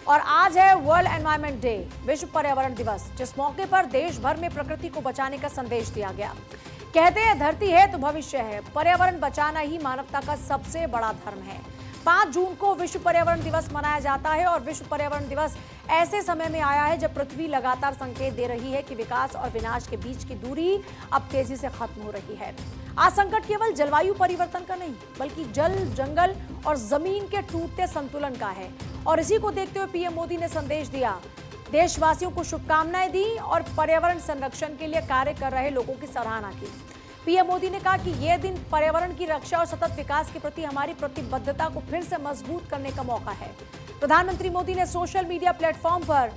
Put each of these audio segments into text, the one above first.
और आज है वर्ल्ड एनवायरनमेंट डे, विश्व पर्यावरण दिवस, जिस मौके पर देश भर में प्रकृति को बचाने का संदेश दिया गया। कहते हैं धरती है तो भविष्य है, पर्यावरण बचाना ही मानवता का सबसे बड़ा धर्म है। 5 जून को विश्व पर्यावरण दिवस मनाया जाता है और विश्व पर्यावरण दिवस ऐसे समय में आया है जब पृथ्वी लगातार संकेत दे रही है कि विकास और विनाश के बीच की दूरी अब तेजी से खत्म हो रही है। आज संकट केवल जलवायु परिवर्तन का नहीं, बल्कि जल, जंगल और जमीन के टूटते संतुलन का है। और इसी को देखते हुए पीएम मोदी ने संदेश दिया, देशवासियों को शुभकामनाएं दी और पर्यावरण संरक्षण के लिए कार्य कर रहे लोगों की सराहना की। पीएम मोदी ने कहा कि यह दिन पर्यावरण की रक्षा और सतत विकास के प्रति हमारी प्रतिबद्धता को फिर से मजबूत करने का मौका है। प्रधानमंत्री मोदी ने सोशल मीडिया प्लेटफॉर्म पर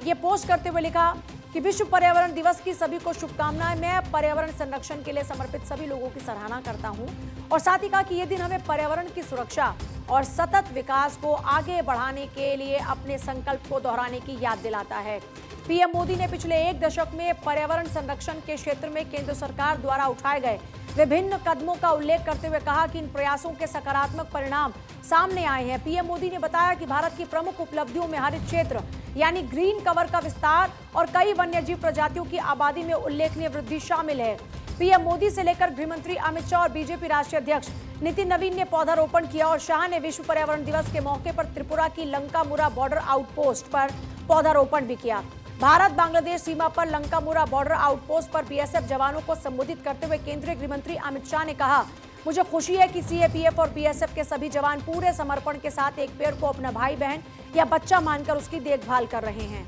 यह पोस्ट करते हुए लिखा कि विश्व पर्यावरण दिवस की सभी को शुभकामनाएं। मैं पर्यावरण संरक्षण के लिए समर्पित सभी लोगों की सराहना करता हूं और साथ ही कहा कि यह दिन हमें पर्यावरण की सुरक्षा और सतत विकास को आगे बढ़ाने के लिए अपने संकल्प को दोहराने की याद दिलाता है। पीएम मोदी ने पिछले 1 दशक में पर्यावरण संरक्षण के क्षेत्र में केंद्र सरकार द्वारा उठाए गए विभिन्न कदमों का उल्लेख करते हुए कहा कि इन प्रयासों के सकारात्मक परिणाम सामने आए हैं। पीएम मोदी ने बताया कि भारत की प्रमुख उपलब्धियों में हरित क्षेत्र यानी ग्रीन कवर का विस्तार और कई वन्यजीव प्रजातियों की आबादी में उल्लेखनीय वृद्धि शामिल है। पीएम मोदी से लेकर गृह मंत्री अमित शाह और बीजेपी राष्ट्रीय अध्यक्ष नितिन नवीन ने पौधारोपण किया और शाह ने विश्व पर्यावरण दिवस के मौके पर त्रिपुरा की लंकामुरा बॉर्डर आउटपोस्ट पर पौधारोपण भी किया। भारत बांग्लादेश सीमा पर लंकामुरा बॉर्डर आउटपोस्ट पर बीएसएफ जवानों को संबोधित करते हुए केंद्रीय गृह मंत्री अमित शाह ने कहा, मुझे खुशी है कि सीएपीएफ और बीएसएफ के सभी जवान पूरे समर्पण के साथ एक पेड़ को अपना भाई बहन या बच्चा मानकर उसकी देखभाल कर रहे हैं।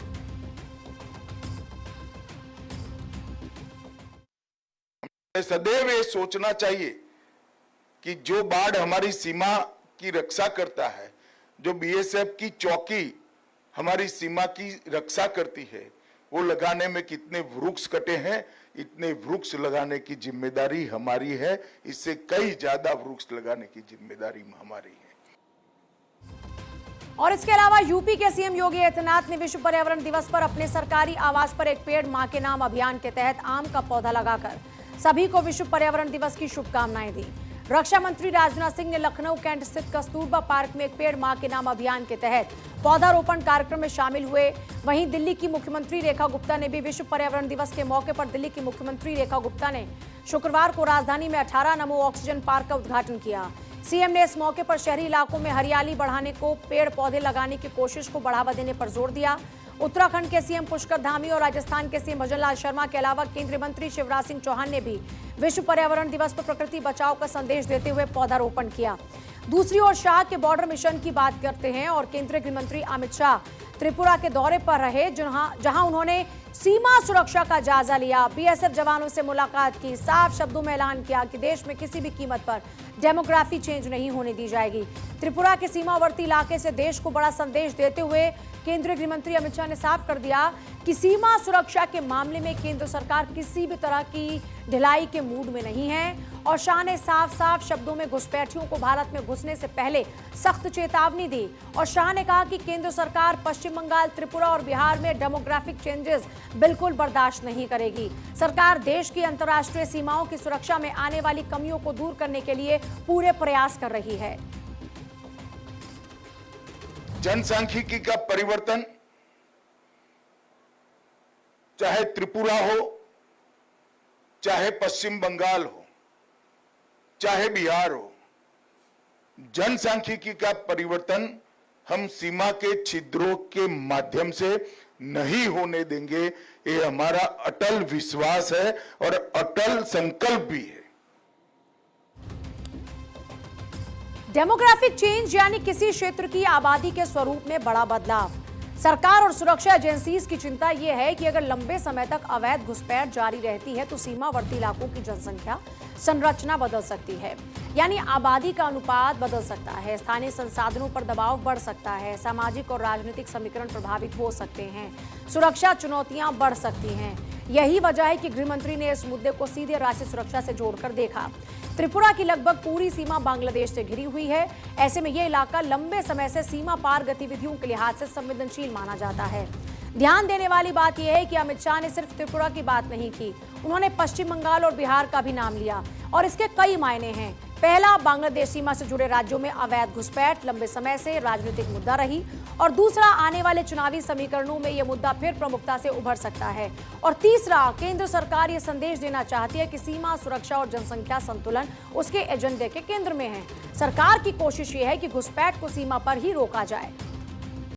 सदैव ये सोचना चाहिए कि जो बाढ़ हमारी सीमा की रक्षा करता है, जो बीएसएफ की चौकी हमारी सीमा की रक्षा करती है, वो लगाने में कितने वृक्ष कटे हैं, इतने वृक्ष लगाने की जिम्मेदारी हमारी है। इससे कई ज्यादा वृक्ष लगाने की जिम्मेदारी हमारी है। और इसके अलावा यूपी के सीएम योगी आदित्यनाथ ने विश्व पर्यावरण दिवस पर अपने सरकारी आवास पर एक पेड़ मां के नाम अभियान के तहत आम का पौधा लगाकर सभी को विश्व पर्यावरण दिवस की शुभकामनाएं दी। रक्षा मंत्री राजनाथ सिंह ने लखनऊ कैंट स्थित कस्तूरबा पार्क में एक पेड़ मां के नाम अभियान के तहत पौधारोपण कार्यक्रम में शामिल हुए। वहीं दिल्ली की मुख्यमंत्री रेखा गुप्ता ने भी विश्व पर्यावरण दिवस के मौके पर दिल्ली की मुख्यमंत्री रेखा गुप्ता ने शुक्रवार को राजधानी में 18 नमो ऑक्सीजन पार्क का उद्घाटन किया। सीएम ने इस मौके पर शहरी इलाकों में हरियाली बढ़ाने को, पेड़ पौधे लगाने की कोशिश को बढ़ावा देने पर जोर दिया। उत्तराखंड के सीएम पुष्कर धामी और राजस्थान के सीएम भजनलाल शर्मा के अलावा केंद्रीय मंत्री शिवराज सिंह चौहान ने भी विश्व पर्यावरण दिवस पर प्रकृति बचाओ का संदेश देते हुए पौधारोपण किया। दूसरी ओर शाह के बॉर्डर मिशन की बात करते हैं और केंद्रीय गृह मंत्री अमित शाह त्रिपुरा के दौरे पर रहे, जहां उन्होंने सीमा सुरक्षा का जायजा लिया, बीएसएफ जवानों से मुलाकात की, साफ शब्दों में ऐलान किया कि देश में किसी भी कीमत पर डेमोग्राफी चेंज नहीं होने दी जाएगी। त्रिपुरा के सीमावर्ती इलाके से देश को बड़ा संदेश देते हुए केंद्रीय गृह मंत्री अमित शाह ने साफ कर दिया कि सीमा सुरक्षा के मामले में केंद्र सरकार किसी भी तरह की ढिलाई के मूड में नहीं है। और शाह ने साफ शब्दों में घुसपैठियों को भारत में घुसने से पहले सख्त चेतावनी दी। और शाह ने कहा कि केंद्र सरकार पश्चिम बंगाल, त्रिपुरा और बिहार में डेमोग्राफिक चेंजेस बिल्कुल बर्दाश्त नहीं करेगी। सरकार देश की अंतर्राष्ट्रीय सीमाओं की सुरक्षा में आने वाली कमियों को दूर करने के लिए पूरे प्रयास कर रही है। जनसांख्यिकी का परिवर्तन चाहे त्रिपुरा हो, चाहे पश्चिम बंगाल हो, चाहे बिहार हो, जनसांख्यिकी का परिवर्तन हम सीमा के छिद्रों के माध्यम से नहीं होने देंगे। ये हमारा अटल विश्वास है और अटल संकल्प भी है। डेमोग्राफिक चेंज यानी किसी क्षेत्र की आबादी के स्वरूप में बड़ा बदलाव। सरकार और सुरक्षा एजेंसीज की चिंता यह है कि अगर लंबे समय तक अवैध घुसपैठ जारी रहती है तो सीमावर्ती इलाकों की जनसंख्या संरचना बदल सकती है, यानी आबादी का अनुपात बदल सकता है, स्थानीय संसाधनों पर दबाव बढ़ सकता है, सामाजिक और राजनीतिक समीकरण प्रभावित हो सकते हैं, सुरक्षा चुनौतियां बढ़ सकती हैं। यही वजह है कि गृह मंत्री ने इस मुद्दे को सीधे राष्ट्रीय सुरक्षा से जोड़कर देखा। त्रिपुरा की लगभग पूरी सीमा बांग्लादेश से घिरी हुई है। ऐसे में यह इलाका लंबे समय से सीमा पार गतिविधियों के लिहाज से संवेदनशील माना जाता है। ध्यान देने वाली बात यह है कि अमित शाह ने सिर्फ त्रिपुरा की बात नहीं की, उन्होंने पश्चिम बंगाल और बिहार का भी नाम लिया और इसके कई मायने हैं। पहला, बांग्लादेश सीमा से जुड़े राज्यों में अवैध घुसपैठ लंबे समय से राजनीतिक मुद्दा रही, और दूसरा, आने वाले चुनावी समीकरणों में यह मुद्दा फिर प्रमुखता से उभर सकता है, और तीसरा, केंद्र सरकार यह संदेश देना चाहती है कि सीमा सुरक्षा और जनसंख्या संतुलन उसके एजेंडे के केंद्र में है। सरकार की कोशिश यह है कि घुसपैठ को सीमा पर ही रोका जाए।